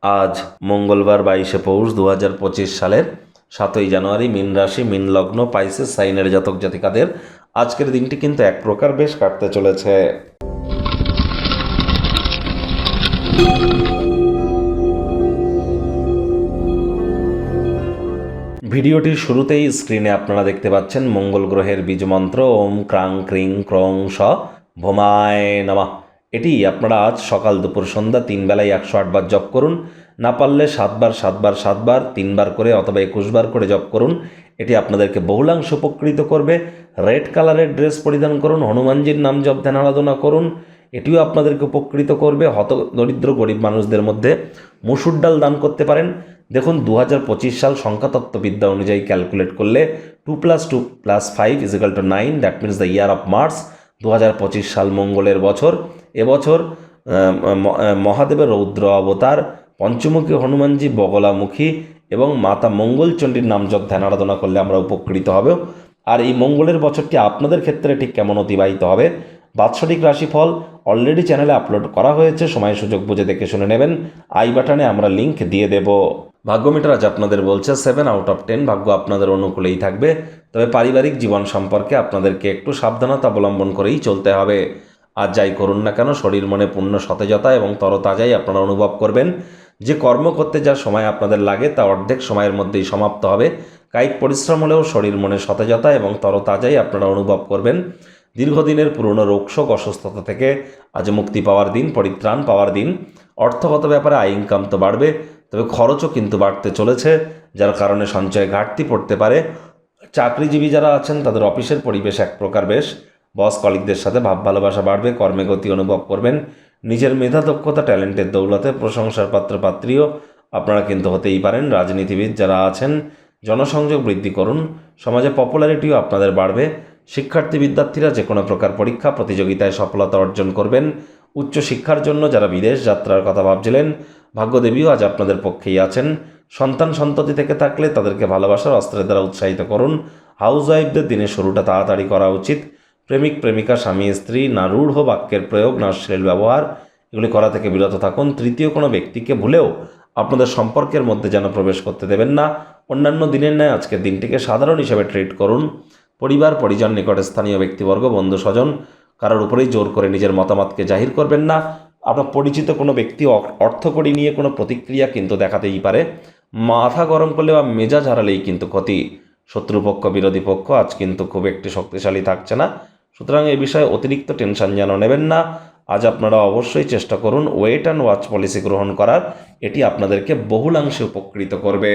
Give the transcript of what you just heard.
আজ মঙ্গলবার 22শে পৌষ 2025 সালের 7ই জানুয়ারি, মীন রাশি, মীন লগ্ন, পাইসেস সাইনের জাতক জাতিকাদের আজকের দিনটি কিন্তু এক প্রকার বেশ কাটতে চলেছে। ভিডিওটির শুরুতেই স্ক্রিনে আপনারা দেখতে পাচ্ছেন মঙ্গল গ্রহের বীজমন্ত্র ওম ক্রাং ক্রিং ক্রং স ভোমায় নমঃ। এটি আপনারা আজ সকাল দুপুর সন্ধ্যা 3 বেলায় 108 বার জপ করুন। না পারলে 7 বার 7 বার 7 বার 3 বার করে অথবা 21 বার করে জপ করুন। এটি আপনাদেরকে বহুলাংশ উপকৃত করবে। রেড কালারের ড্রেস পরিধান করুন, হনুমানজির নাম জপ ধ্যান আরাধনা করুন, এটিও আপনাদেরকে উপকৃত করবে। হত দরিদ্র গরিব মানুষদের মধ্যে মসুর ডাল দান করতে পারেন। দেখুন 2025 সাল সংখ্যাতত্ত্ববিদ্যা অনুযায়ী ক্যালকুলেট করলে 2 + 2 + 5 = 9, that means the year of Mars. 2025 সাল মঙ্গলের বছর। এবছর মহাদেবের রৌদ্র অবতার, পঞ্চমুখী হনুমানজি, বগলামুখী এবং মাতা মঙ্গলচণ্ডীর নাম জপ ধ্যান আরাধনা করলে আমরা উপকৃত হব। আর এই মঙ্গলের বছরটি আপনাদের ক্ষেত্রে ঠিক কেমন অতিবাহিত হবে, বাৎসরিক রাশিফল অলরেডি চ্যানেলে আপলোড করা হয়েছে, সময় সুযোগ বুঝে দেখে শুনে নেবেন। আই বাটনে আমরা লিঙ্ক দিয়ে দেব। ভাগ্যমিটার আজ আপনাদের বলছে 7 আউট অফ 10, ভাগ্য আপনাদের অনুকূলেই থাকবে। তবে পারিবারিক জীবন সম্পর্কে আপনাদেরকে একটু সাবধানতা অবলম্বন করেই চলতে হবে। আর যাই করুন না কেন, শরীর মনে পূর্ণ সতেজতা এবং তরতাজাই আপনারা অনুভব করবেন। যে কর্ম করতে যা সময় আপনাদের লাগে তা অর্ধেক সময়ের মধ্যেই সমাপ্ত হবে। কায়িক পরিশ্রম হলেও শরীর মনে সতেজতা এবং তরতাজাই আপনারা অনুভব করবেন। দীর্ঘদিনের পুরনো রোগশোক অসুস্থতা থেকে আজ মুক্তি পাওয়ার দিন, পরিত্রাণ পাওয়ার দিন। অর্থগত ব্যাপারে আয় ইনকাম তো বাড়বে, তবে খরচও কিন্তু বাড়তে চলেছে, যার কারণে সঞ্চয়ে ঘাটতি পড়তে পারে। চাকরিজীবী যারা আছেন তাদের অফিসের পরিবেশ এক প্রকার বেশ। বস কলিগদের সাথে ভাব ভালোবাসা বাড়বে, কর্মে গতি অনুভব করবেন। নিজের মেধা দক্ষতা ট্যালেন্টের দৌলতে প্রশংসার পাত্র পাত্রীও আপনারা কিন্তু হতেই পারেন। রাজনীতিবিদ যারা আছেন জনসংযোগ বৃদ্ধি করুন, সমাজে পপুলারিটিও আপনাদের বাড়বে। শিক্ষার্থী বিদ্যার্থীরা যে কোনো প্রকার পরীক্ষা প্রতিযোগিতায় সফলতা অর্জন করবেন। উচ্চশিক্ষার জন্য যারা বিদেশ যাত্রার কথা ভাবছিলেন, ভাগ্যদেবীও আজ আপনাদের পক্ষেই আছেন। সন্তান সন্ততি থেকে থাকলে তাদেরকে ভালোবাসার অস্ত্রের দ্বারা উৎসাহিত করুন। হাউস ওয়াইফদের দিনের শুরুটা তাড়াতাড়ি করা উচিত। প্রেমিক প্রেমিকা, স্বামী স্ত্রী না রূঢ় বাক্যের প্রয়োগ, না অশ্লীল ব্যবহার, এগুলি করা থেকে বিরত থাকুন। তৃতীয় কোনো ব্যক্তিকে ভুলেও আপনাদের সম্পর্কের মধ্যে যেন প্রবেশ করতে দেবেন না। অন্যান্য দিনের ন্যায় আজকের দিনটিকে সাধারণ হিসেবে ট্রিট করুন। পরিবার পরিজন, নিকটে স্থানীয় ব্যক্তিবর্গ, বন্ধু স্বজন কারোর উপরেই জোর করে নিজের মতামতকে জাহির করবেন না। আপনার পরিচিত কোনো ব্যক্তি অর্থকড়ি নিয়ে কোনো প্রতিক্রিয়া কিন্তু দেখাতেই পারে। মাথা গরম করলে বা মেজাজ হারালেই কিন্তু ক্ষতি। শত্রুপক্ষ বিরোধী পক্ষ আজ কিন্তু খুব একটি শক্তিশালী থাকছে না, সুতরাং এই বিষয়ে অতিরিক্ত টেনশন যেন নেবেন না। আজ আপনারা অবশ্যই চেষ্টা করুন ওয়েট অ্যান্ড ওয়াচ পলিসি গ্রহণ করার, এটি আপনাদেরকে বহুলাংশে উপকৃত করবে।